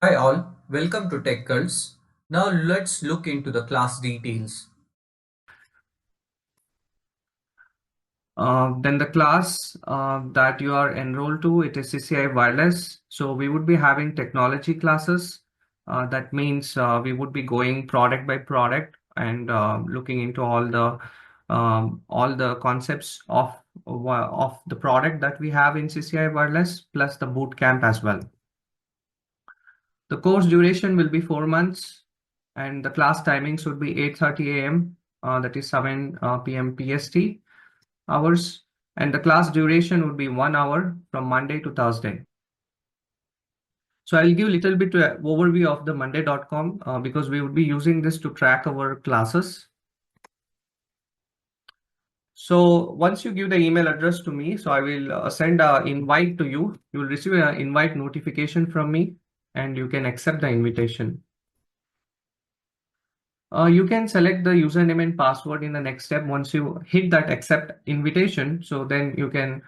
Hi all, welcome to Tech Girls. Now let's look into the class details. Then the class that you are enrolled to, it is CCI Wireless. So we would be having technology classes. That means we would be going product by product and looking into all the concepts of the product that we have in CCI Wireless, plus the boot camp as well. The course duration will be 4 months, and the class timings would be 8:30 a.m. That is 7 p.m. PST hours, and the class duration would be 1 hour from Monday to Thursday. So I'll give a little bit overview of the monday.com because we would be using this to track our classes. So once you give the email address to me, so I will send an invite to you. You will receive an invite notification from me and you can accept the invitation. You can select the username and password in the next step once you hit that accept invitation. So then you can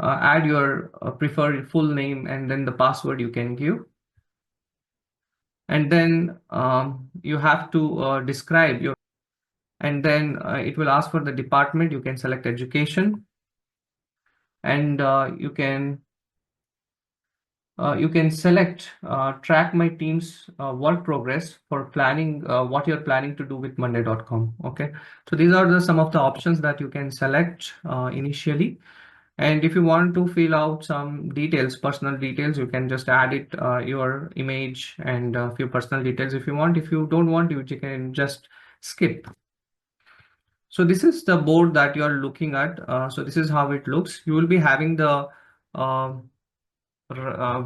add your preferred full name and then the password you can give. And then you have to describe your, and then it will ask for the department. You can select education, and you can select track my team's work progress for planning what you're planning to do with monday.com. Okay, so these are some of the options that you can select initially. And if you want to fill out some details, personal details, you can just add it, your image and a few personal details if you want. If you don't want, you can just skip. So this is the board that you're looking at. So this is how it looks. You will be having the um,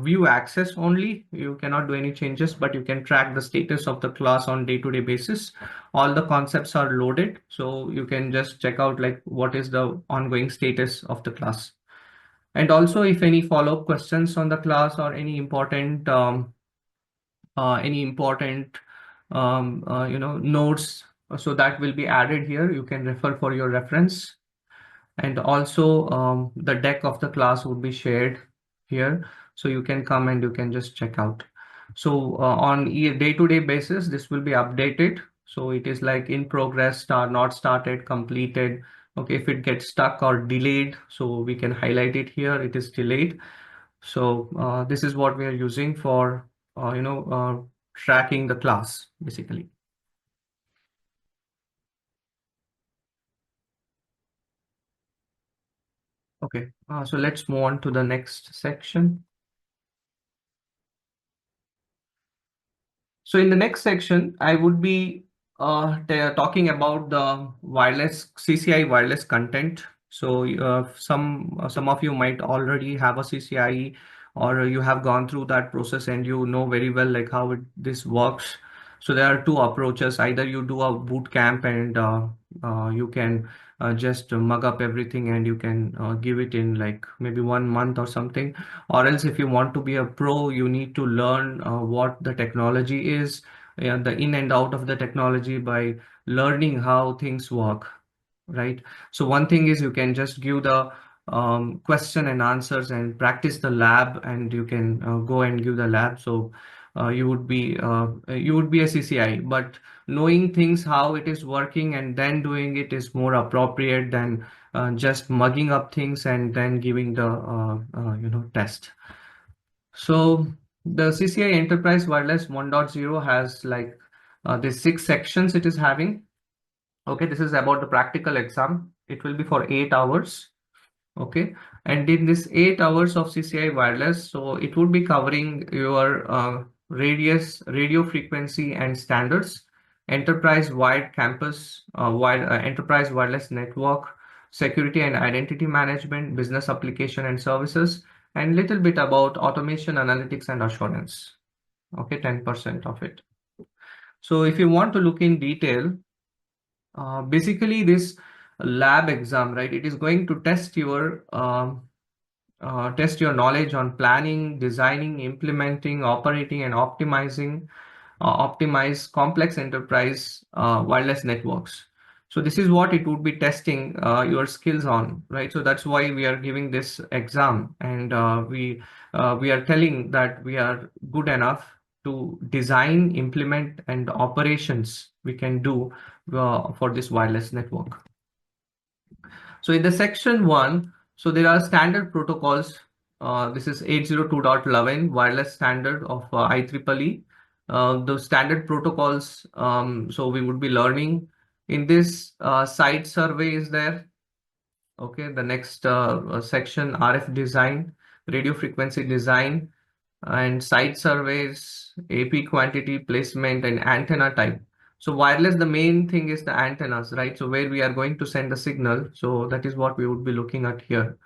view access only. You cannot do any changes, but you can track the status of the class on day-to-day basis. All the concepts are loaded, so you can just check out like what is the ongoing status of the class. And also if any follow-up questions on the class or any important notes, so that will be added here. You can refer for your reference. And also the deck of the class would be shared here, so you can come and you can just check out. So on a day-to-day basis, this will be updated. So it is like in progress, not started, completed. Okay, if it gets stuck or delayed, so we can highlight it here. It is delayed. So this is what we are using for tracking the class basically. Okay, so let's move on to the next section. So in the next section, I would be talking about the wireless CCI wireless content. So some of you might already have a CCIE, or you have gone through that process and you know very well like how this works. So there are two approaches. Either you do a boot camp and you can just mug up everything and you can give it in like maybe 1 month or something. Or else if you want to be a pro, you need to learn what the technology is, the in and out of the technology by learning how things work, right? So one thing is you can just give the question and answers and practice the lab, and you can go and give the lab. So you would be a CCI, but knowing things how it is working and then doing it is more appropriate than just mugging up things and then giving the test. So the CCI Enterprise Wireless 1.0 has like these 6 sections it is having. Okay, this is about the practical exam. It will be for 8 hours. Okay, and in this 8 hours of CCI wireless, so it would be covering your radius, radio frequency and standards, enterprise wide campus, enterprise wireless network, security and identity management, business application and services, and little bit about automation, analytics and assurance. Okay, 10% of it. So if you want to look in detail, basically this lab exam, right? It is going to test your knowledge on planning, designing, implementing, operating, and optimize complex enterprise wireless networks. So this is what it would be testing your skills on, right? So that's why we are giving this exam, and we are telling that we are good enough to design, implement, and operations we can do for this wireless network. So in the section 1, so there are standard protocols. This is 802.11 wireless standard of IEEE. The standard protocols, so we would be learning in this site survey is there. Okay, the next section, RF design, radio frequency design, and site surveys, AP quantity placement, and antenna type. So wireless, the main thing is the antennas, right? So where we are going to send the signal. So that is what we would be looking at here.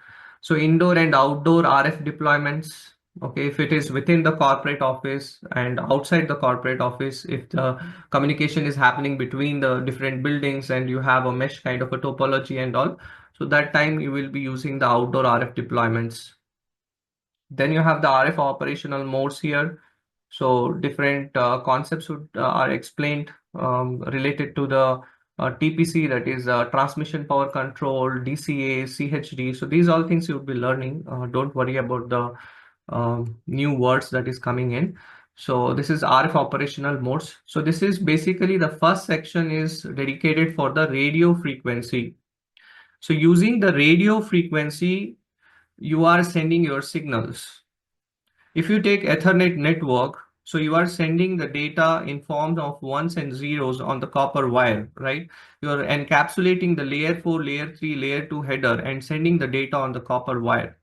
So indoor and outdoor RF deployments. Okay, if it is within the corporate office and outside the corporate office, if the communication is happening between the different buildings and you have a mesh kind of a topology and all, so that time you will be using the outdoor RF deployments. Then you have the RF operational modes here. So different concepts are explained related to the TPC, that is transmission power control, DCA, CHD. So these all things you will be learning. Don't worry about the new words that is coming in. So this is RF operational modes. So this is basically the first section is dedicated for the radio frequency. So using the radio frequency, you are sending your signals. If you take Ethernet network, so you are sending the data in form of ones and zeros on the copper wire, right? You are encapsulating the layer 4, layer 3, layer 2 header and sending the data on the copper wire.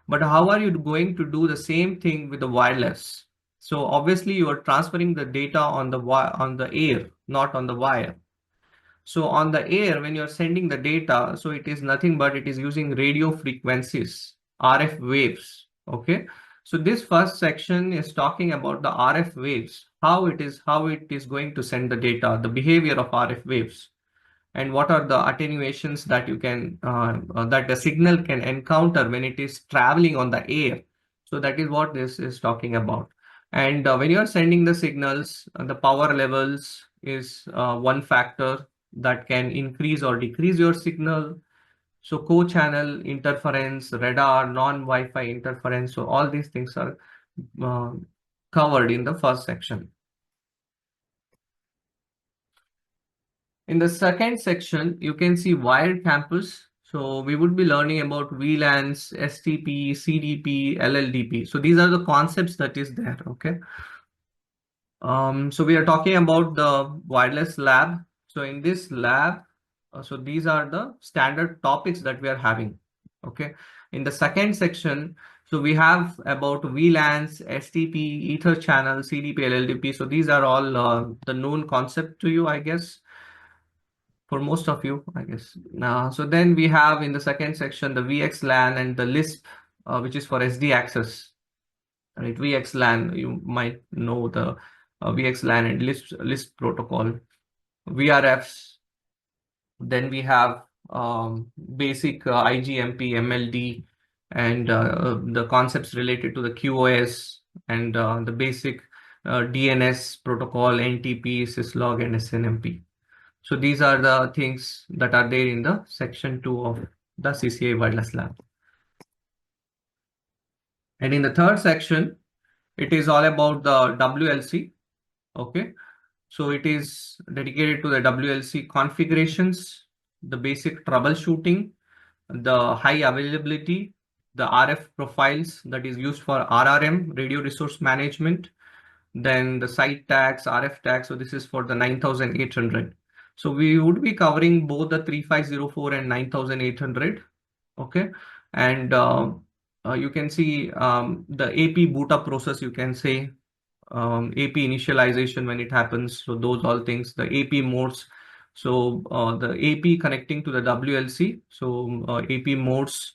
But how are you going to do the same thing with the wireless? So obviously you are transferring the data on the air, not on the wire. So on the air, when you're sending the data, so it is nothing but it is using radio frequencies, RF waves. Okay. So this first section is talking about the RF waves, how it is going to send the data, the behavior of RF waves, and what are the attenuations that you can that the signal can encounter when it is traveling on the air. So that is what this is talking about. And when you are sending the signals, the power levels is one factor that can increase or decrease your signal. So co-channel interference, radar, non-Wi-Fi interference. So all these things are uh, covered in the first section. In the second section, you can see wired campus. So we would be learning about VLANs, STP, CDP, LLDP. So these are the concepts that is there. Okay. So we are talking about the wireless lab. So in this lab, so these are the standard topics that we are having. Okay. In the second section, so we have about VLANs, STP, Ether channel, CDP, LLDP. So these are all the known concept to you, I guess, for most of you, I guess. So then we have in the second section the VXLAN and the Lisp, which is for SD access. Right, VXLAN, you might know the VXLAN and Lisp protocol, VRFs. Then we have basic IGMP, MLD, and the concepts related to the QoS and the basic DNS protocol, NTP, syslog, and SNMP. So these are the things that are there in the section 2 of the CCIE Wireless Lab. And in the third section, it is all about the WLC. Okay. So it is dedicated to the WLC configurations, the basic troubleshooting, the high availability, the RF profiles that is used for RRM, radio resource management, then the site tags, RF tags. So this is for the 9800. So we would be covering both the 3504 and 9800. Okay. And you can see the AP boot up process, you can say, AP initialization when it happens. So those all things, the AP modes. So the AP connecting to the WLC. So AP modes,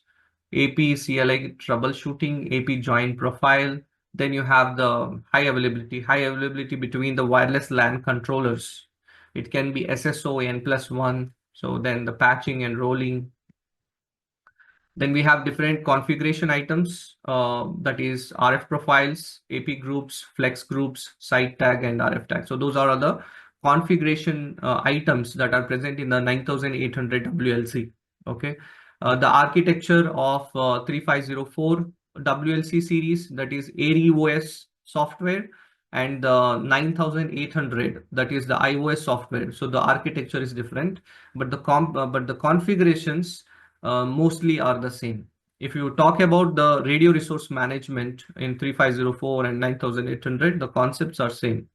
AP CLI troubleshooting, AP joint profile. Then you have the high availability between the wireless LAN controllers. It can be SSO N+1. So then the patching and rolling. Then we have different configuration items, that is RF profiles, AP groups, flex groups, site tag, and RF tag. So those are the configuration items that are present in the 9800 WLC. Okay. The architecture of 3504 WLC series, that is ARIOS software, and the 9800, that is the iOS software. So the architecture is different, but the configurations mostly are the same. If you talk about the radio resource management in 3504 and 9800, the concepts are same.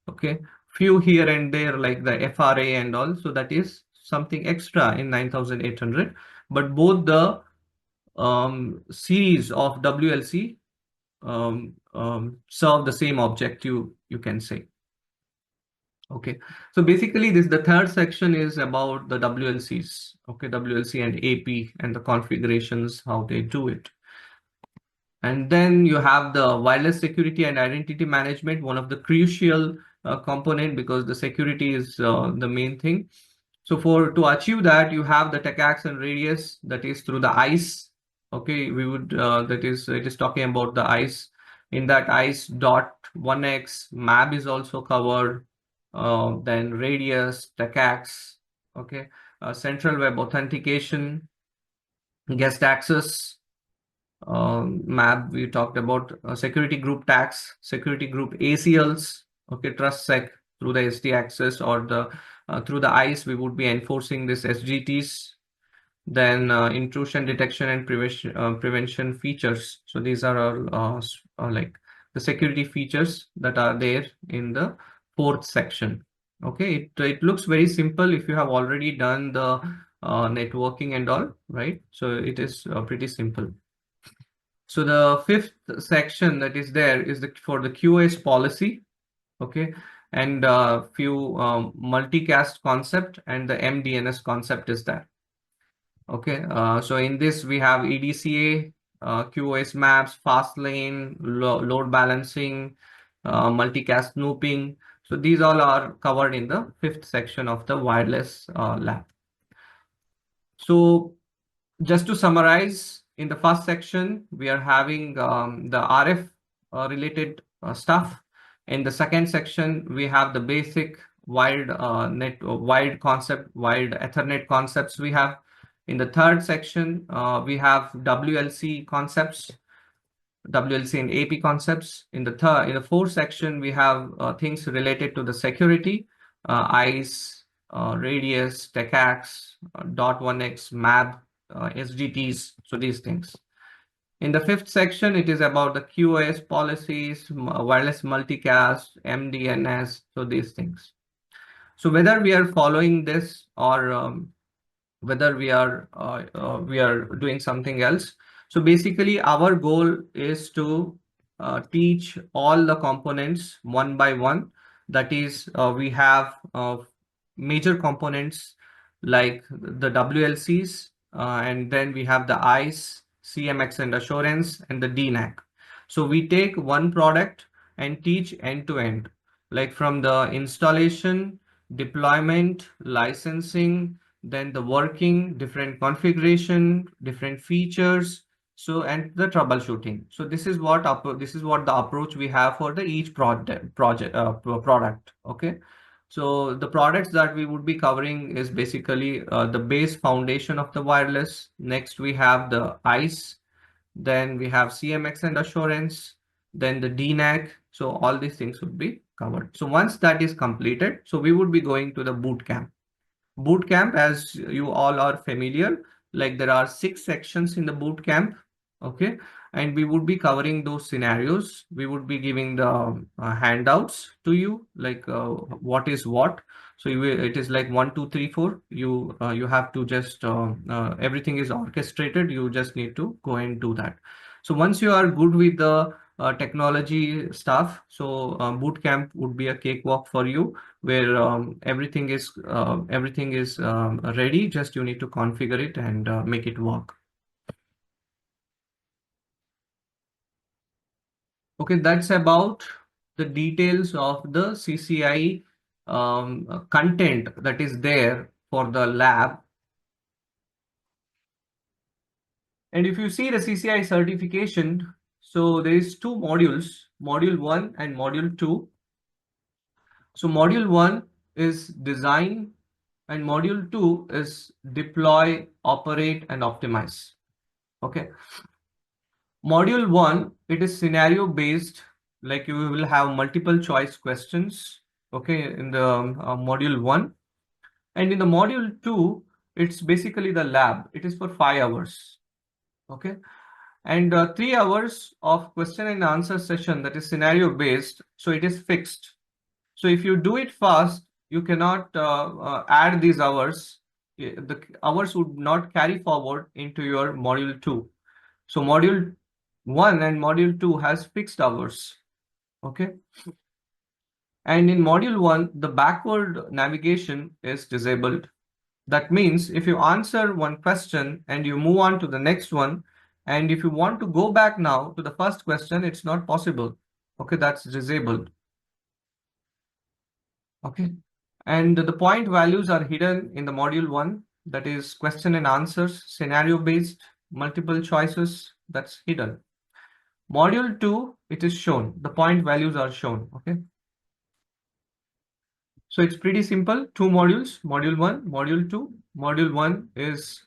Okay, few here and there like the FRA and all, so that is something extra in 9800, but both the series of WLC serve the same objective, you can say. Okay, so basically this the third section is about the WLCs. Okay, WLC and AP and the configurations, how they do it. And then you have the wireless security and identity management, one of the crucial component, because the security is the main thing. So to achieve that, you have the TechAx and radius, that is through the ICE. Okay, we would that is it is talking about the ICE. In that ICE dot 1x MAB is also covered. Then radius, TechAx. Okay, central web authentication, guest access, MAB. We talked about security group tags, security group ACLs. Okay, trust sec through the SD access, or the through the ICE, we would be enforcing this SGTs. Then intrusion detection and prevention features. So these are all like the security features that are there in the fourth section. Okay, it looks very simple if you have already done the networking and all, right? So it is pretty simple. So the fifth section that is there is for the QoS policy. Okay, and few multicast concept and the MDNS concept is there. Okay, so in this we have EDCA, QoS maps, fast lane, load balancing, multicast snooping. So these all are covered in the fifth section of the wireless lab. So just to summarize, in the first section, we are having the RF related stuff. In the second section, we have the basic wired concept, wired Ethernet concepts we have. In the third section, we have WLC concepts, WLC and AP concepts. In the fourth section, we have things related to the security, ICE, radius, TechAx, .1x, MAB, SGTs, so these things. In the fifth section, it is about the QoS policies, wireless multicast, MDNS, so these things. So whether we are following this or whether we are doing something else. So basically, our goal is to teach all the components one by one. That is, we have major components like the WLCs, and then we have the ICE, CMX and assurance, and the DNAC. So we take one product and teach end to end, like from the installation, deployment, licensing, then the working, different configuration, different features, so and the troubleshooting. So this is what the approach we have for the each product. Okay, so the products that we would be covering is basically the base foundation of the wireless. Next we have the ICE, then we have CMX and assurance, then the DNAC. So all these things would be covered. So once that is completed, so we would be going to the boot camp. Boot camp, as you all are familiar, like there are 6 sections in the boot camp. Okay, and we would be covering those scenarios. We would be giving the handouts to you, like what is what. So it is like 1 2 3 4. You have to just everything is orchestrated. You just need to go and do that. So once you are good with the technology stuff, so boot camp would be a cakewalk for you, where everything is ready. Just you need to configure it and make it work. Okay, that's about the details of the CCIE content that is there for the lab. And if you see the CCIE certification, so there is 2 modules, module 1 and module 2. So module 1 is design and module 2 is deploy, operate and optimize. Okay. Module 1, it is scenario based like you will have multiple choice questions, okay, in the module 1. And in the module 2, it's basically the lab. It is for 5 hours, okay. And 3 hours of question and answer session, that is scenario based, so it is fixed. So if you do it fast, you cannot add these hours. The hours would not carry forward into your module 2. So module 1 and module 2 has fixed hours, okay. And in module 1, the backward navigation is disabled. That means if you answer one question and you move on to the next one, and if you want to go back now to the first question, it's not possible. Okay, that's disabled. Okay. And the point values are hidden in the module 1, that is question and answers, scenario based, multiple choices, that's hidden. Module 2, it is shown. The point values are shown. Okay. So it's pretty simple. 2 modules, module 1, module 2. Module 1 is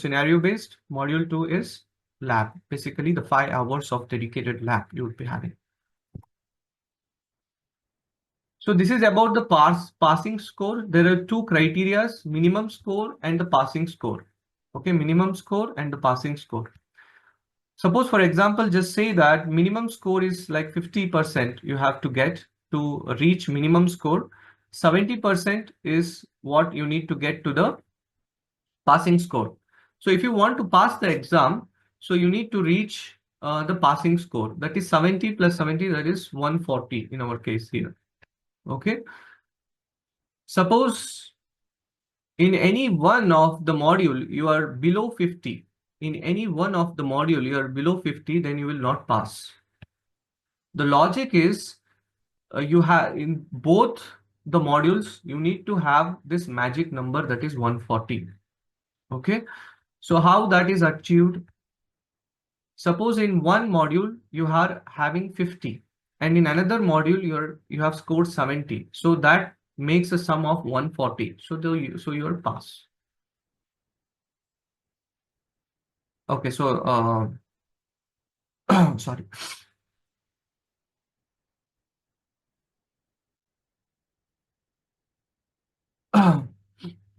scenario based. Module 2 is lab. Basically, the 5 hours of dedicated lab you would be having. So this is about the passing score. There are 2 criterias: minimum score and the passing score. Okay, minimum score and the passing score. Suppose, for example, just say that minimum score is like 50% you have to get to reach minimum score. 70% is what you need to get to the passing score. So if you want to pass the exam, so you need to reach the passing score. That is 70 plus 70, that is 140 in our case here. Okay. Suppose in any one of the module you are below 50. In any one of the module you are below 50, then you will not pass. The logic is you have in both the modules, you need to have this magic number, that is 140. Okay. So how that is achieved? Suppose in one module you are having 50 and in another module you have scored 70. So that makes a sum of 140. So you're pass. Okay. So sorry.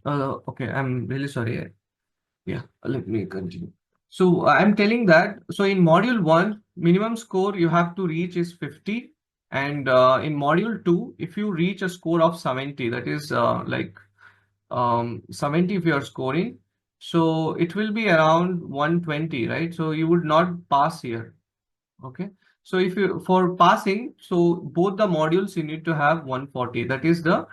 Okay, I'm really sorry. Yeah, let me continue. So I'm telling that, so in module 1, minimum score you have to reach is 50. And in module 2, if you reach a score of 70, that is 70 if you are scoring, so it will be around 120, right? So you would not pass here. Okay. So if you for passing, so both the modules you need to have 140. That is the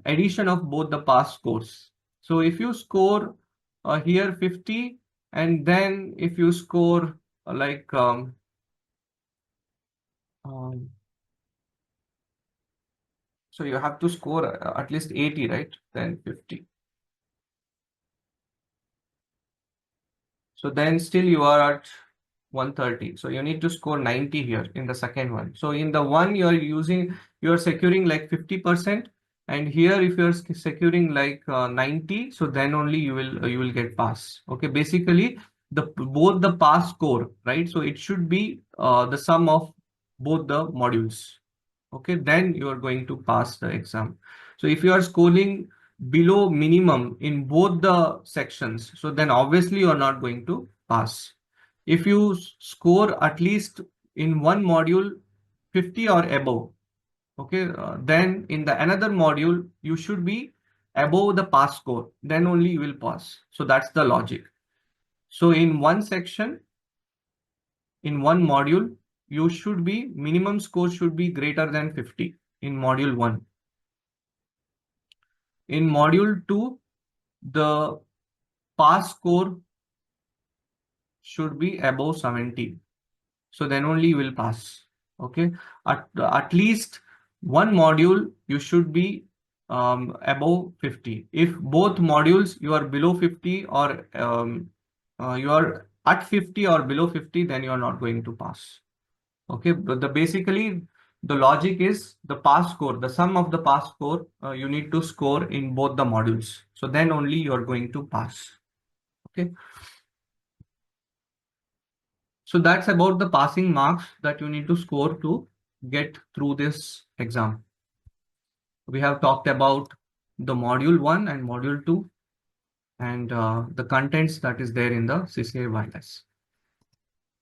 addition of both the pass scores. So if you score here 50, and then if you score like um, so you have to score at least 80, right? Then 50. So then still you are at 130. So you need to score 90 here in the second one. So in the one you're securing like 50. And here if you're securing like 90, so then only you will get pass. Okay, basically both the pass score, right? So it should be the sum of both the modules. Okay, then you are going to pass the exam. So if you are scoring below minimum in both the sections, so then obviously you are not going to pass. If you score at least in one module 50 or above, okay, then in the another module you should be above the pass score, then only you will pass. So that's the logic. So in one section, in one module, you should be minimum score should be greater than 50 in module 1. In module 2, the pass score should be above 70. So then only you will pass. Okay. At least one module you should be above 50. If both modules you are below 50 or you are at 50 or below 50, then you are not going to pass. Okay, but basically the logic is the pass score, the sum of the pass score you need to score in both the modules. So then only you are going to pass. Okay. So that's about the passing marks that you need to score to get through this exam. We have talked about the module 1 and module 2 and the contents that is there in the CCIE wireless.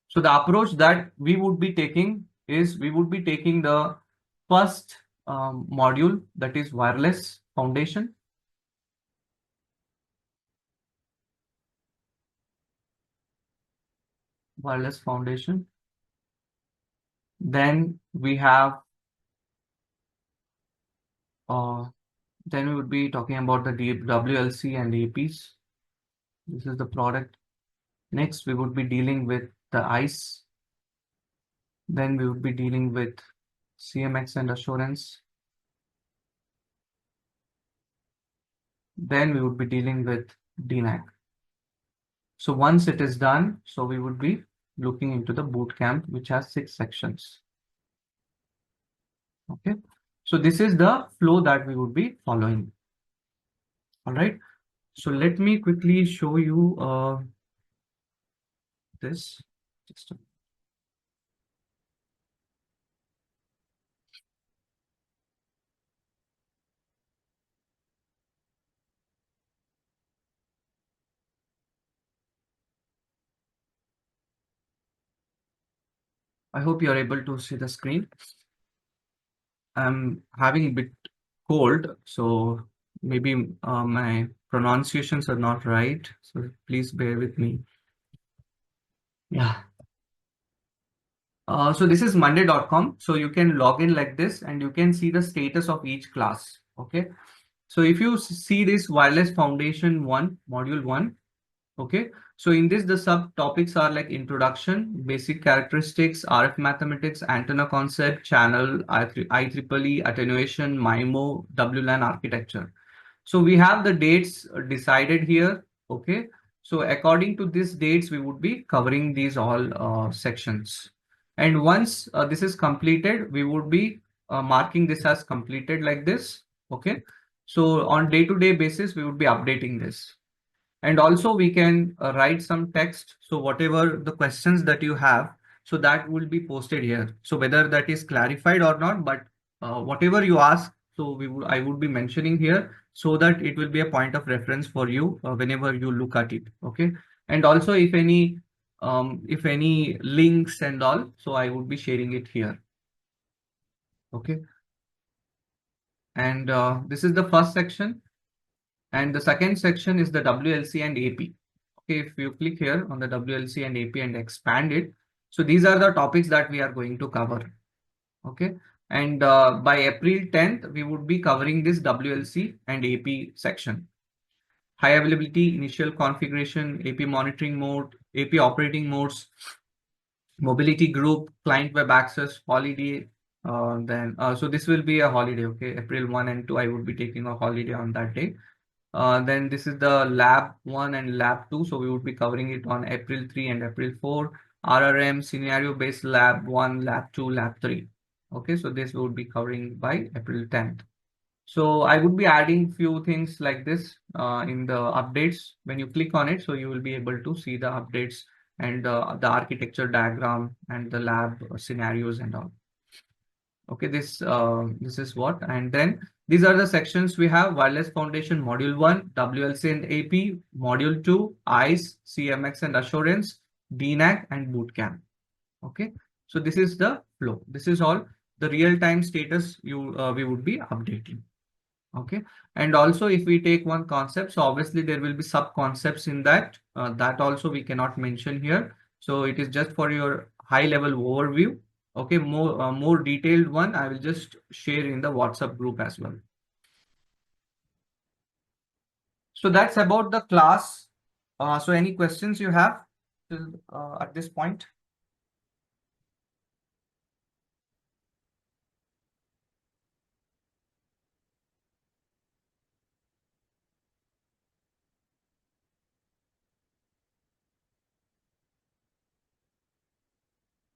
So the approach that we would be taking is we would be taking the first module, that is wireless foundation. Wireless foundation. Then we have then we would be talking about the WLC and APs. This is the product. Next, we would be dealing with the ICE. Then we would be dealing with CMX and assurance. Then we would be dealing with DNAC. So once it is done, so we would be looking into the boot camp, which has 6 sections. Okay. So this is the flow that we would be following. All right. So let me quickly show you this. Just I hope you are able to see the screen. I'm having a bit cold, so maybe my pronunciations are not right. So please bear with me. Yeah. So this is monday.com. So you can log in like this and you can see the status of each class. Okay. So if you see this wireless foundation 1, module 1, okay. So in this, the subtopics are like introduction, basic characteristics, RF mathematics, antenna concept, channel, IEEE, attenuation, MIMO, WLAN architecture. So we have the dates decided here. Okay. So according to these dates, we would be covering these all sections. And once this is completed, we would be marking this as completed like this. Okay. So on day-to-day basis, we would be updating this. And also we can write some text. So whatever the questions that you have, so that will be posted here. So whether that is clarified or not, but whatever you ask, so I would be mentioning here so that it will be a point of reference for you whenever you look at it. Okay. And also if any links and all, so I would be sharing it here. Okay. And this is the first section. And the second section is the WLC and AP. Okay, if you click here on the WLC and AP and expand it, so these are the topics that we are going to cover. Okay, and by April 10th, we would be covering this WLC and AP section. High availability, initial configuration, AP monitoring mode, AP operating modes, mobility group, client web access, holiday. So this will be a holiday. Okay, April 1 and 2, I would be taking a holiday on that day. Then this is the lab 1 and lab 2. So we would be covering it on April 3 and April 4. RRM scenario based lab 1, lab 2, lab 3. Okay, so this would be covering by April 10th. So I would be adding few things like this in the updates. When you click on it, so you will be able to see the updates and the architecture diagram and the lab scenarios and all. Okay, this is what, and then these are the sections we have: wireless foundation module 1, WLC and AP, module 2, ICE, CMX and assurance, DNAC and bootcamp. Okay, so this is the flow. This is all the real-time status we would be updating. Okay, and also if we take one concept, so obviously there will be sub concepts in that that also we cannot mention here. So it is just for your high level overview. Okay, more detailed one I will just share in the WhatsApp group as well. So that's about the class. So any questions you have at this point?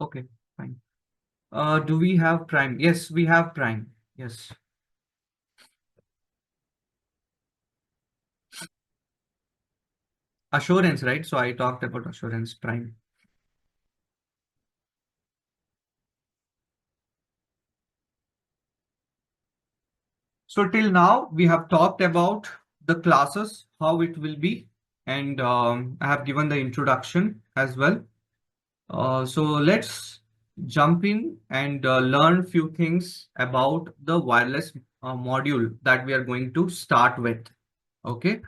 Okay, fine. Do we have Prime? Yes, we have Prime. Yes. Assurance, right? So I talked about assurance Prime. So till now, we have talked about the classes, how it will be, and I have given the introduction as well. So let's jump in and learn few things about the wireless module that we are going to start with. Okay,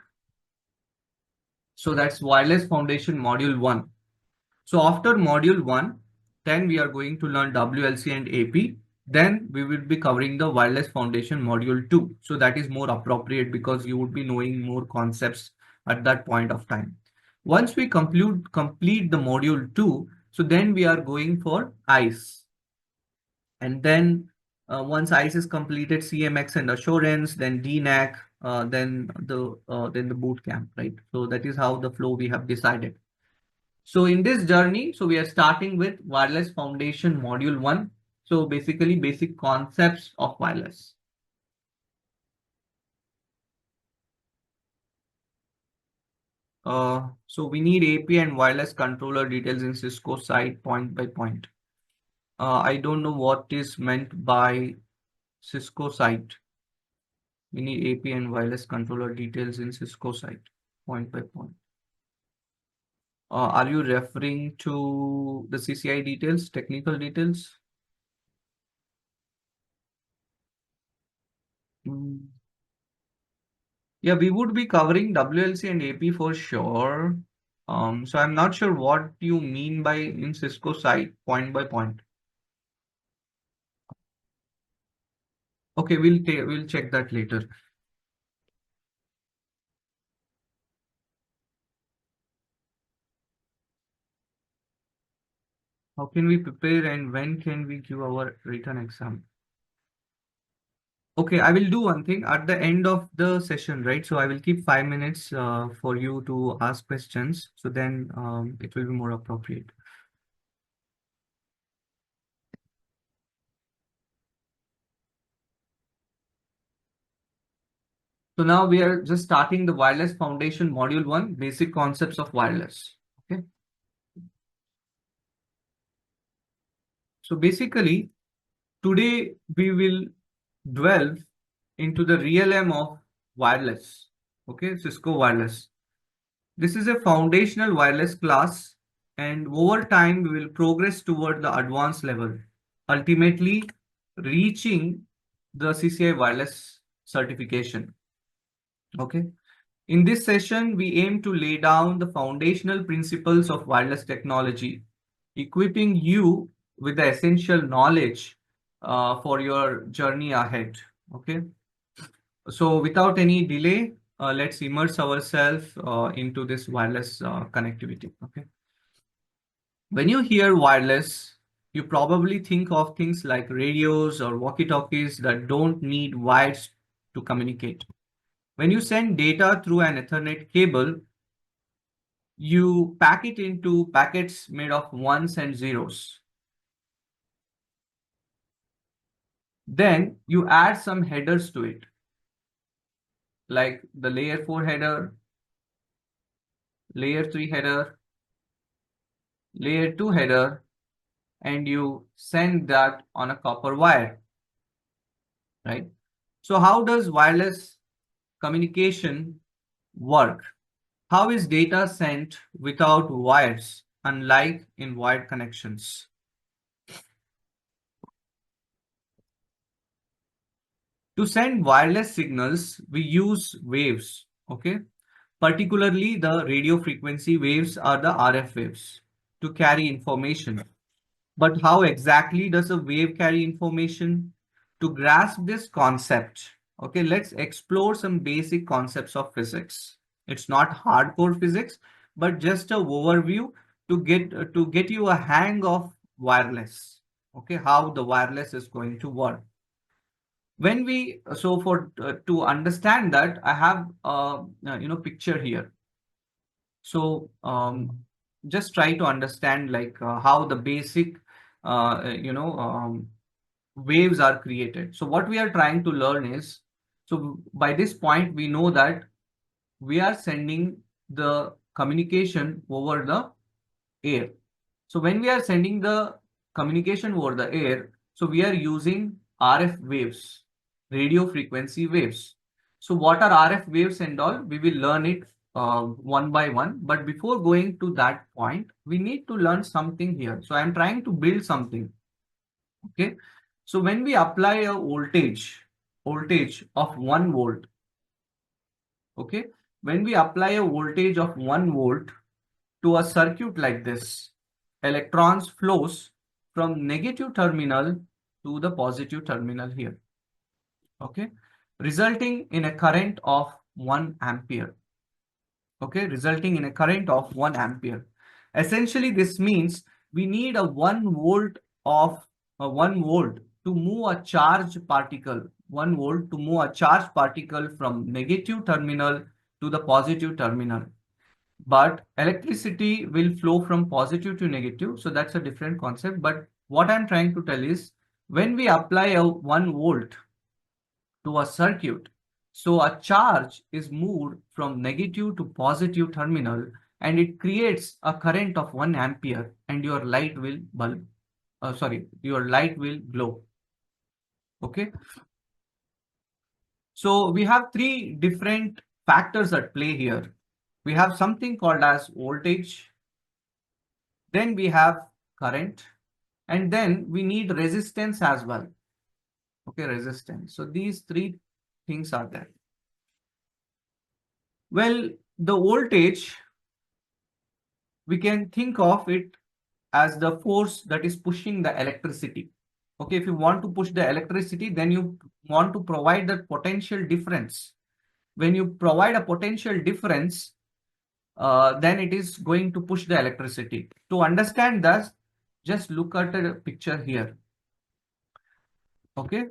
so that's wireless foundation module 1. So after module 1, then we are going to learn WLC and AP. Then we will be covering the wireless foundation module 2. So that is more appropriate because you would be knowing more concepts at that point of time. Once we complete the module 2, so then we are going for ICE. And then once ICE is completed, CMX and assurance, then DNAC, then the boot camp, right? So that is how the flow we have decided. So in this journey, so we are starting with wireless foundation module 1. So basically basic concepts of wireless. So we need AP and wireless controller details in Cisco site point by point. I don't know what is meant by Cisco site. We need AP and wireless controller details in Cisco site point by point. Are you referring to the CCI details, technical details? Mm. Yeah, we would be covering WLC and AP for sure. So I'm not sure what you mean by in Cisco site point by point. Okay, we'll check that later. How can we prepare and when can we give our written exam? Okay, I will do one thing at the end of the session, right? So I will keep 5 minutes for you to ask questions. So then it will be more appropriate. So now we are just starting the wireless foundation module 1, basic concepts of wireless. Okay. So basically, today we will delve into the realm of wireless. Okay, Cisco wireless. This is a foundational wireless class, and over time we will progress toward the advanced level, ultimately reaching the CCI wireless certification. Okay. In this session, we aim to lay down the foundational principles of wireless technology, equipping you with the essential knowledge for your journey ahead. Okay. So without any delay, let's immerse ourselves into this wireless connectivity. Okay. When you hear wireless, you probably think of things like radios or walkie-talkies that don't need wires to communicate. When you send data through an Ethernet cable, you pack it into packets made of ones and zeros. Then you add some headers to it, like the layer 4 header, layer 3 header, layer 2 header, and you send that on a copper wire, right? So how does wireless communication work? How is data sent without wires, unlike in wired connections? To send wireless signals, we use waves, okay? Particularly the radio frequency waves are the RF waves to carry information. But how exactly does a wave carry information? To grasp this concept, okay, let's explore some basic concepts of physics. It's not hardcore physics, but just a overview to get you a hang of wireless, okay, how the wireless is going to work. When we so for to understand that, I have picture here. So just try to understand like how the basic waves are created. So what we are trying to learn is, so by this point we know that we are sending the communication over the air. So when we are sending the communication over the air, so we are using RF waves, radio frequency waves. So what are RF waves and all? We will learn it one by one. But before going to that point, we need to learn something here. So I'm trying to build something. Okay. So when we apply a voltage of 1 volt, okay, when we apply a voltage of 1 volt to a circuit like this, electrons flows from negative terminal to the positive terminal here, okay, resulting in a current of 1 ampere, okay, resulting in a current of 1 ampere. Essentially, this means we need a 1 volt of 1 volt to move a charge particle, 1 volt to move a charge particle from negative terminal to the positive terminal. But electricity will flow from positive to negative, so that's a different concept. But what I'm trying to tell is, when we apply a 1 volt to a circuit, so a charge is moved from negative to positive terminal, and it creates a current of 1 ampere, and your light will your light will glow. Okay. So we have three different factors at play here. We have something called as voltage, then we have current, and then we need resistance as well. Okay, resistance. So these three things are there. Well, the voltage, we can think of it as the force that is pushing the electricity. Okay, if you want to push the electricity, then you want to provide the potential difference. When you provide a potential difference, then it is going to push the electricity. To understand that, just look at a picture here. Okay.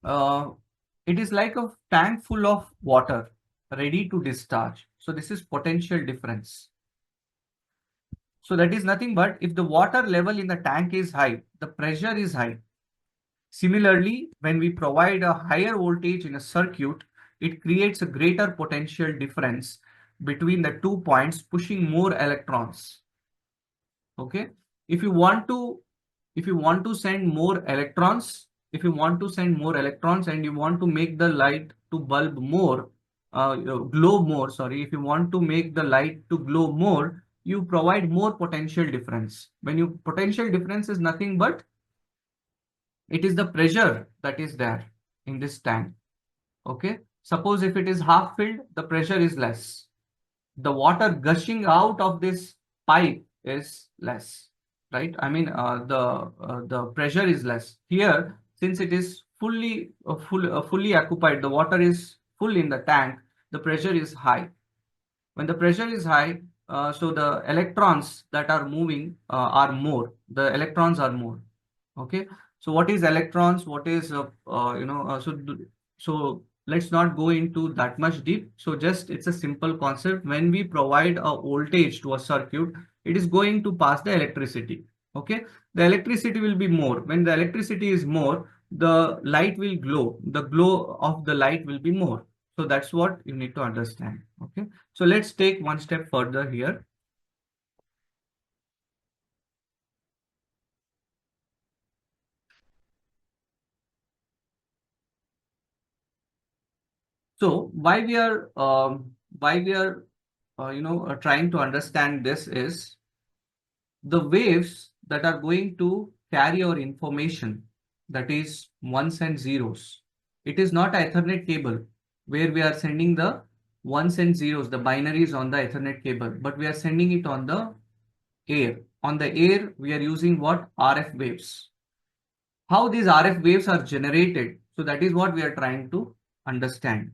It is like a tank full of water ready to discharge. So this is potential difference. So that is nothing but if the water level in the tank is high, the pressure is high. Similarly, when we provide a higher voltage in a circuit, it creates a greater potential difference between the 2 points, pushing more electrons. Okay. If you want to send more electrons, and you want to make the light to bulb more, glow more, sorry, if you want to make the light to glow more, you provide more potential difference. When you potential difference is nothing but it is the pressure that is there in this tank. Okay. Suppose if it is half filled, the pressure is less. The water gushing out of this pipe is less, right? I mean, the pressure is less. Here, since it is fully occupied, the water is full in the tank, the pressure is high. When the pressure is high, so the electrons that are moving are more. The electrons are more. Okay. So what is electrons? What is so let's not go into that much deep. So just it's a simple concept. When we provide a voltage to a circuit, it is going to pass the electricity. Okay. The electricity will be more. When the electricity is more, the light will glow. The glow of the light will be more. So that's what you need to understand. Okay. So let's take one step further here. So why we are trying to understand this is the waves that are going to carry our information, that is ones and zeros. It is not an Ethernet cable where we are sending the ones and zeros, the binaries on the Ethernet cable, but we are sending it on the air. On the air, we are using what? RF waves. How these RF waves are generated? So that is what we are trying to understand.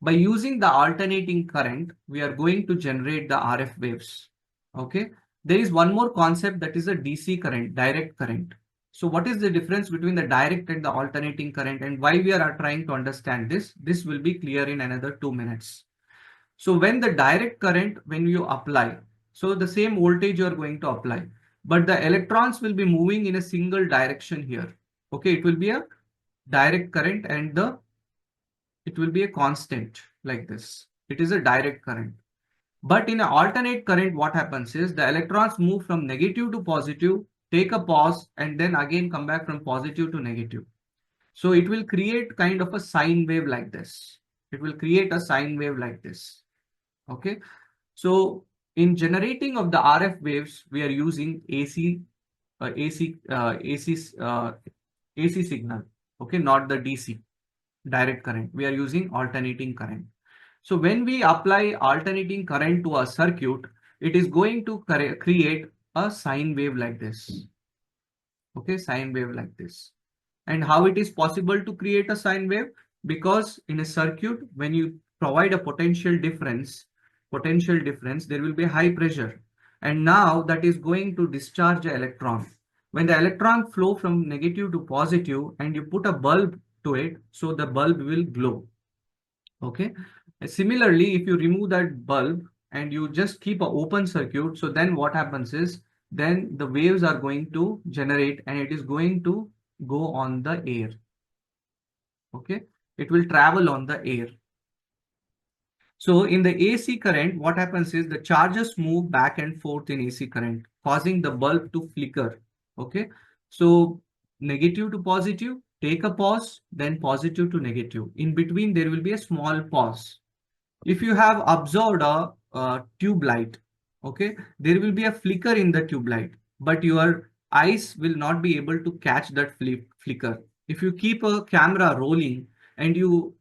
By using the alternating current, we are going to generate the RF waves. Okay. There is one more concept, that is a DC current, direct current. So what is the difference between the direct and the alternating current, and why we are trying to understand this? This will be clear in another 2 minutes. So when the direct current, when you apply, so the same voltage you are going to apply, but the electrons will be moving in a single direction here. Okay. It will be a direct current, and it will be a constant like this. It is a direct current. But in an alternate current, what happens is the electrons move from negative to positive, take a pause, and then again come back from positive to negative. So it will create kind of a sine wave like this. It will create a sine wave like this. Okay. So in generating of the RF waves, we are using AC signal. Okay, not the DC direct current. We are using alternating current. So when we apply alternating current to a circuit, it is going to create a sine wave like this. Okay, sine wave like this. And how it is possible to create a sine wave? Because in a circuit, when you provide a potential difference, there will be high pressure. And now that is going to discharge an electron. When the electron flow from negative to positive and you put a bulb to it, so the bulb will glow. Okay. Similarly, if you remove that bulb and you just keep an open circuit, so then what happens is, then the waves are going to generate and it is going to go on the air. Okay. It will travel on the air. So in the AC current, what happens is the charges move back and forth in AC current, causing the bulb to flicker. Okay. So negative to positive, take a pause, then positive to negative. In between, there will be a small pause. If you have observed a tube light, okay, there will be a flicker in the tube light, but your eyes will not be able to catch that flicker. If you keep a camera rolling and you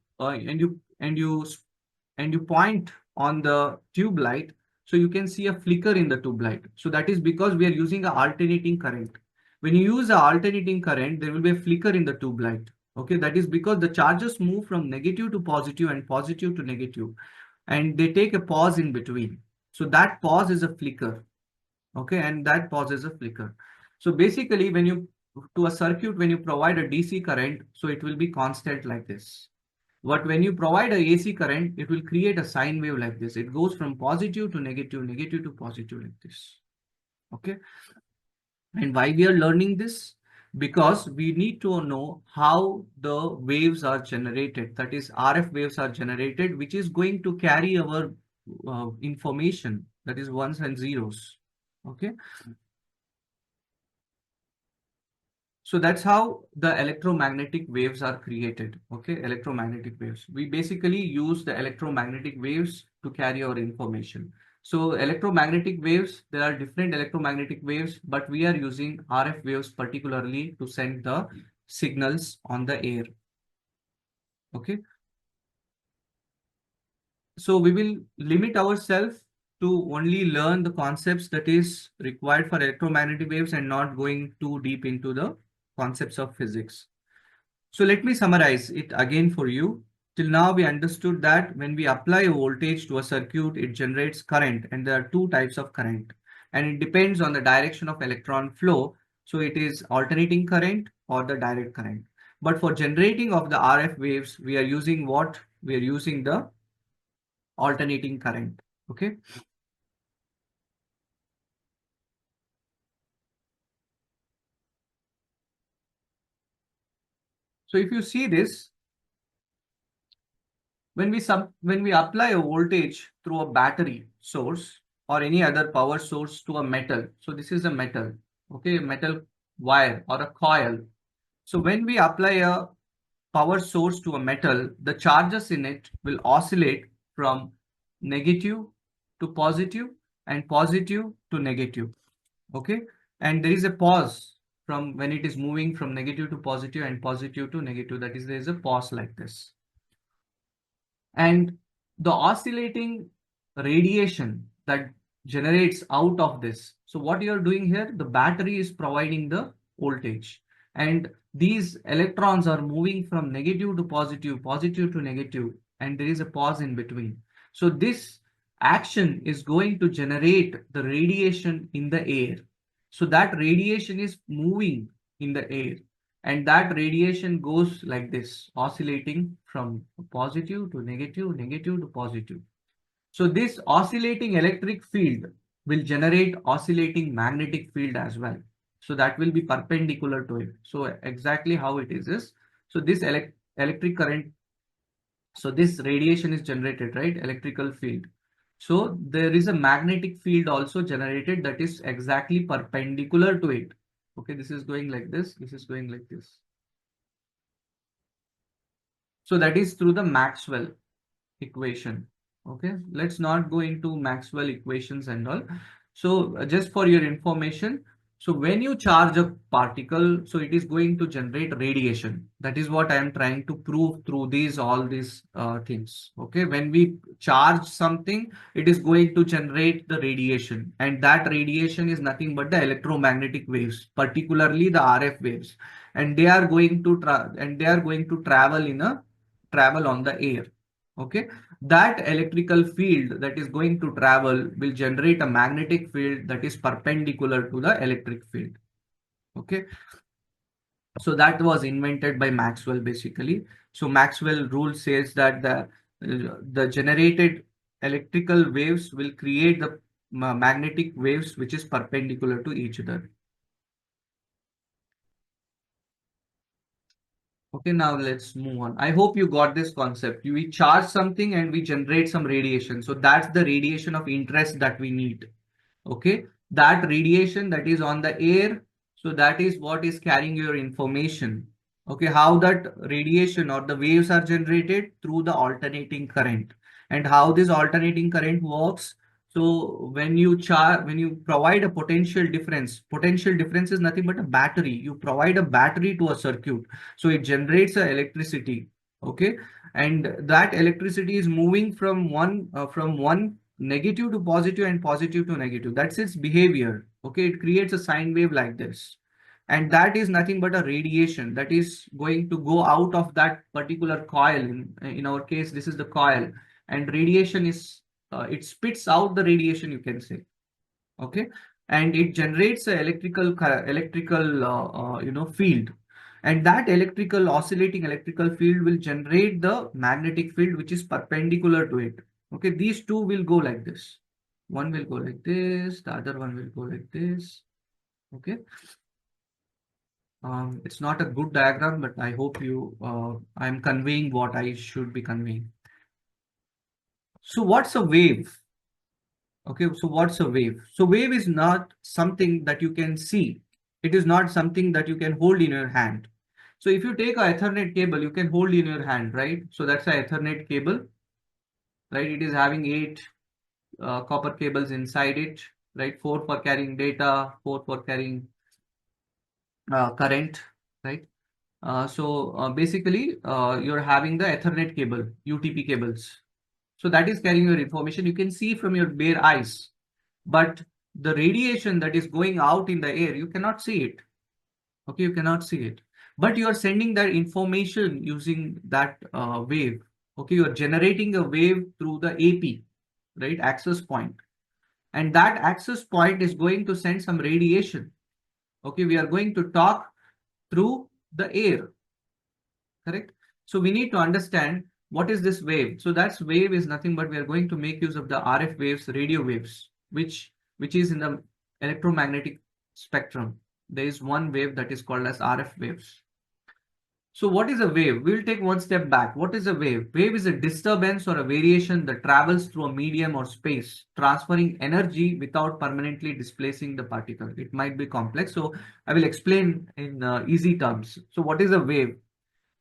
point on the tube light, so you can see a flicker in the tube light. So that is because we are using an alternating current. When you use an alternating current, there will be a flicker in the tube light. Okay, that is because the charges move from negative to positive and positive to negative, and they take a pause in between. So that pause is a flicker. Okay, and that pause is a flicker. So basically, when you to a circuit, when you provide a DC current, so it will be constant like this. But when you provide a AC current, it will create a sine wave like this. It goes from positive to negative, negative to positive like this. Okay. And why we are learning this? Because we need to know how the waves are generated. That is, RF waves are generated, which is going to carry our information. That is ones and zeros. Okay. So that's how the electromagnetic waves are created. Okay, electromagnetic waves. We basically use the electromagnetic waves to carry our information. So electromagnetic waves, there are different electromagnetic waves, but we are using RF waves particularly to send the signals on the air. Okay. So we will limit ourselves to only learn the concepts that is required for electromagnetic waves and not going too deep into the concepts of physics. So let me summarize it again for you. Till now, we understood that when we apply a voltage to a circuit, it generates current, and there are two types of current, and it depends on the direction of electron flow. So it is alternating current or the direct current. But for generating of the RF waves, we are using what? We are using the alternating current. Okay. So if you see this, when we apply a voltage through a battery source or any other power source to a metal, so this is a metal, okay, metal wire or a coil. So when we apply a power source to a metal, the charges in it will oscillate from negative to positive and positive to negative. Okay, and there is a pause from when it is moving from negative to positive and positive to negative. That is, there is a pause like this. And the oscillating radiation that generates out of this. So what you are doing here, the battery is providing the voltage, and these electrons are moving from negative to positive, positive to negative, and there is a pause in between. So this action is going to generate the radiation in the air. So that radiation is moving in the air, and that radiation goes like this, oscillating from positive to negative, negative to positive. So this oscillating electric field will generate oscillating magnetic field as well. So that will be perpendicular to it. So exactly how it is so this electric current, so this radiation is generated, right? Electrical field. So there is a magnetic field also generated that is exactly perpendicular to it. Okay, this is going like this. This is going like this. So that is through the Maxwell equation. Okay, let's not go into Maxwell equations and all. So just for your information, so when you charge a particle, so it is going to generate radiation. That is what I am trying to prove through these all these things. Okay, when we charge something, it is going to generate the radiation, and that radiation is nothing but the electromagnetic waves, particularly the RF waves, and they are going to travel in a travel on the air. Okay, that electrical field that is going to travel will generate a magnetic field that is perpendicular to the electric field. Okay, so that was invented by Maxwell basically. So Maxwell rule says that the generated electrical waves will create the magnetic waves which is perpendicular to each other. Okay, now let's move on. I hope you got this concept. We charge something and we generate some radiation. So that's the radiation of interest that we need. Okay, that radiation that is on the air, so that is what is carrying your information. Okay, how that radiation or the waves are generated through the alternating current, and how this alternating current works. So when you provide a potential difference is nothing but a battery. You provide a battery to a circuit, so it generates a electricity. Okay, and that electricity is moving from one negative to positive and positive to negative. That's its behavior. Okay, it creates a sine wave like this, and that is nothing but a radiation that is going to go out of that particular coil. In our case, this is the coil, and radiation is it spits out the radiation, you can say. Okay, and it generates a electrical field, and that electrical oscillating electrical field will generate the magnetic field which is perpendicular to it. Okay, these two will go like this. One will go like this, the other one will go like this. Okay, it's not a good diagram, but I hope I'm conveying what I should be conveying. So what's a wave? Okay, so what's a wave? So wave is not something that you can see. It is not something that you can hold in your hand. So if you take a Ethernet cable, you can hold in your hand, right? So that's a Ethernet cable, right? It is having 8 copper cables inside it, right? 4 for carrying data, 4 for carrying current, right? Basically, you're having the Ethernet cable, UTP cables. So that is carrying your information. You can see from your bare eyes, but the radiation that is going out in the air, you cannot see it. Okay, you cannot see it, but you are sending that information using that wave. Okay, you are generating a wave through the AP, right? Access point, and that access point is going to send some radiation. Okay, we are going to talk through the air, correct? So we need to understand what is this wave. So that's wave is nothing but we are going to make use of the RF waves, radio waves, which is in the electromagnetic spectrum. There is one wave that is called as RF waves. So what is a wave? We'll take one step back. What is a wave? Wave is a disturbance or a variation that travels through a medium or space, transferring energy without permanently displacing the particle. It might be complex, so I will explain in easy terms. So what is a wave?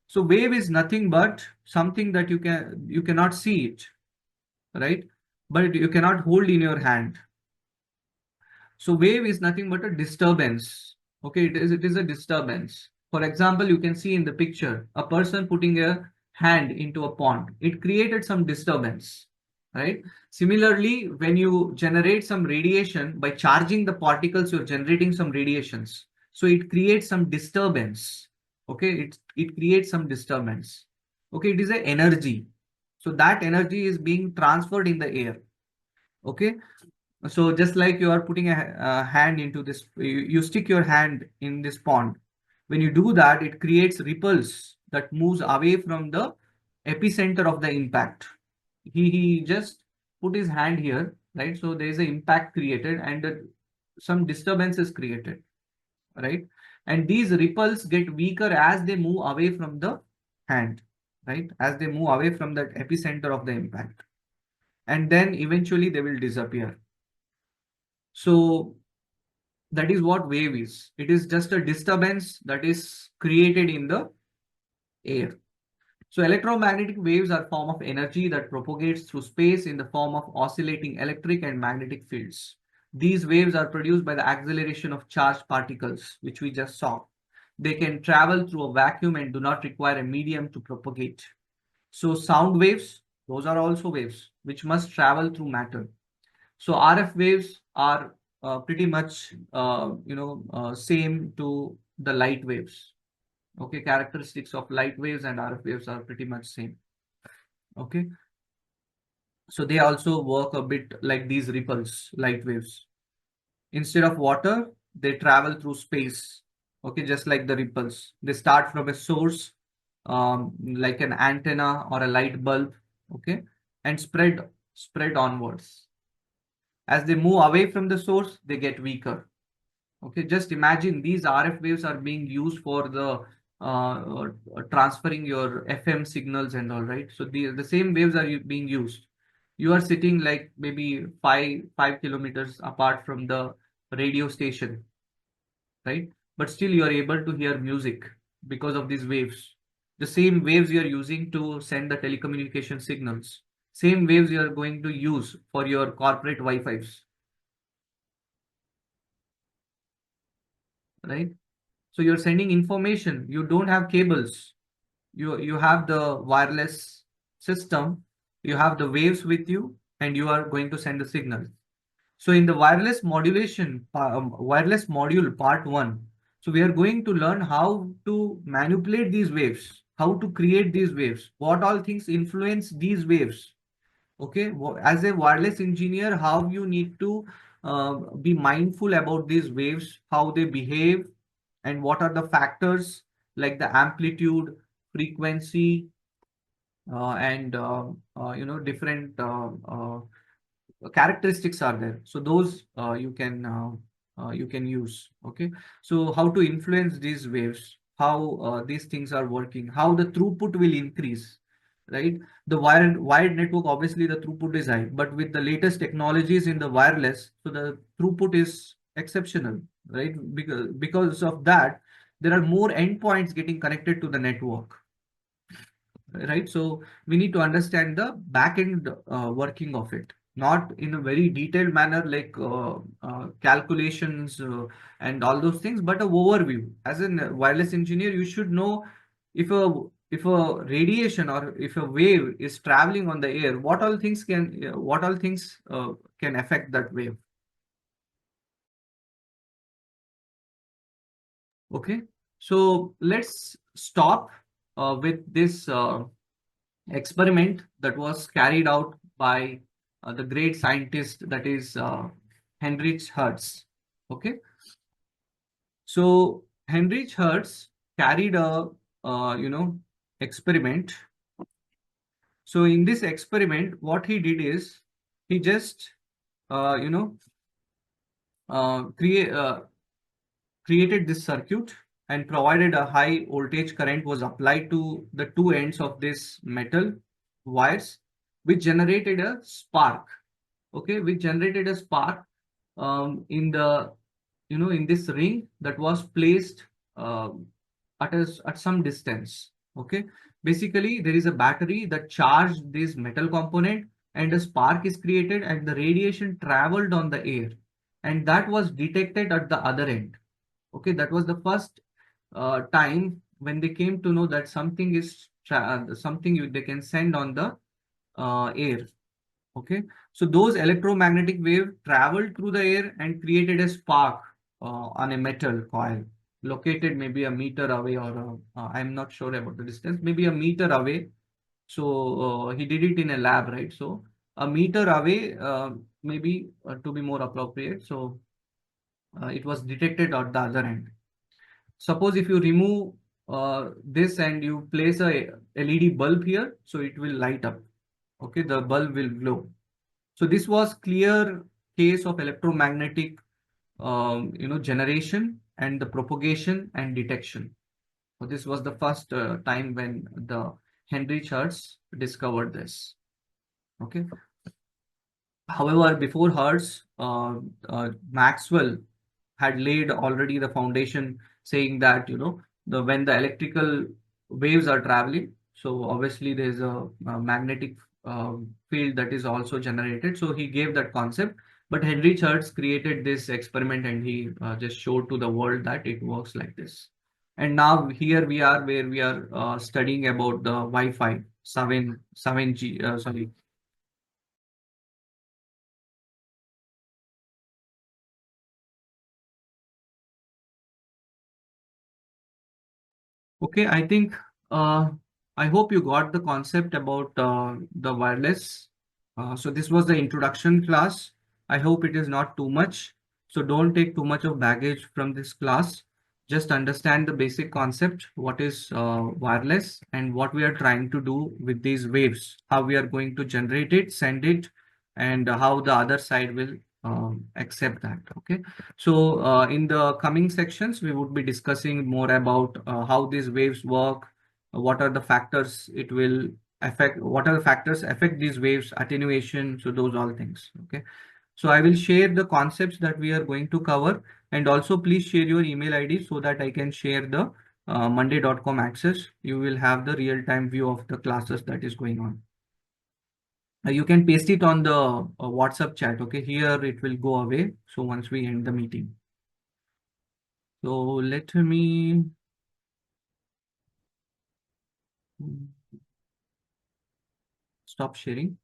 So wave is nothing but something that you cannot see it, right? But you cannot hold in your hand. So wave is nothing but a disturbance. Okay, it is a disturbance. For example, you can see in the picture a person putting a hand into a pond. It created some disturbance, right? Similarly, when you generate some radiation by charging the particles, you're generating some radiations. So it creates some disturbance. Okay, it creates some disturbance. Okay, it is an energy. So that energy is being transferred in the air. Okay, so just like you are putting a hand into this, you stick your hand in this pond. When you do that, it creates ripples that moves away from the epicenter of the impact. He just put his hand here, right? So there is an impact created and some disturbance is created, right? And these ripples get weaker as they move away from the hand, right? As they move away from that epicenter of the impact. And then eventually they will disappear. So that is what wave is. It is just a disturbance that is created in the air. So electromagnetic waves are a form of energy that propagates through space in the form of oscillating electric and magnetic fields. These waves are produced by the acceleration of charged particles, which we just saw. They can travel through a vacuum and do not require a medium to propagate. So sound waves, those are also waves which must travel through matter. So RF waves are pretty much same to the light waves. Okay, characteristics of light waves and RF waves are pretty much same. Okay, so they also work a bit like these ripples, light waves. Instead of water, they travel through space. Okay, just like the ripples. They start from a source, like an antenna or a light bulb. Okay, and spread onwards. As they move away from the source, they get weaker. Okay, just imagine these RF waves are being used for the transferring your FM signals and all, right? So the same waves are being used. You are sitting like maybe five kilometers apart from the radio station, right? But still you are able to hear music because of these waves. The same waves you are using to send the telecommunication signals. Same waves you are going to use for your corporate Wi-Fis, right? So you're sending information. You don't have cables. You have the wireless system. You have the waves with you, and you are going to send the signal. So in the wireless module part one, so we are going to learn how to manipulate these waves, how to create these waves, what all things influence these waves. Okay, as a wireless engineer, how you need to be mindful about these waves, how they behave, and what are the factors like the amplitude, frequency, and different characteristics are there. So those you can use. Okay, so how to influence these waves, how these things are working, how the throughput will increase, right? The wired network, obviously the throughput is high, but with the latest technologies in the wireless, so the throughput is exceptional, right? Because of that, there are more endpoints getting connected to the network, right? So we need to understand the back end working of it, not in a very detailed manner like calculations and all those things, but a overview. As a wireless engineer, you should know if a radiation or if a wave is traveling on the air, what all things can affect that wave. Okay, so let's stop with this experiment that was carried out by the great scientist, that is Heinrich Hertz. Okay, so Heinrich Hertz carried a experiment. So in this experiment, what he did is he just uh, you know create created this circuit and provided a high voltage current was applied to the two ends of this metal wires, which generated a spark. Okay, which generated a spark in the in this ring that was placed uh, at some distance. Okay, basically there is a battery that charged this metal component, and a spark is created, and the radiation traveled on the air, and that was detected at the other end. Okay, that was the first time when they came to know that something is something they can send on the air. Okay, so those electromagnetic wave traveled through the air and created a spark on a metal coil located maybe a meter away, or I'm not sure about the distance, maybe a meter away. So he did it in a lab, right? So a meter away, maybe to be more appropriate. So it was detected at the other end. Suppose if you remove this and you place a LED bulb here, so it will light up. Okay, the bulb will glow. So this was clear case of electromagnetic, generation and the propagation and detection. So this was the first time when the Henry Hertz discovered this. Okay. However, before Hertz, Maxwell had laid already the foundation, saying that the when the electrical waves are traveling, So obviously there's a magnetic field that is also generated. So he gave that concept, but Henry Church created this experiment and he just showed to the world that it works like this. And now here we are where we are studying about the Wi-Fi 7G, sorry. Okay, I think I hope you got the concept about the wireless. So this was the introduction class. I hope it is not too much. So don't take too much of baggage from this class. Just understand the basic concept, what is wireless and what we are trying to do with these waves, how we are going to generate it, send it, and how the other side will accept that. Okay. So in the coming sections, we would be discussing more about how these waves work, what are the factors it will affect, what are the factors affect these waves, attenuation, so those all things. Okay. So I will share the concepts that we are going to cover, and also please share your email ID so that I can share the monday.com access. You will have the real-time view of the classes that is going on. You can paste it on the WhatsApp chat. Okay, here it will go away. So once we end the meeting. So let me stop sharing.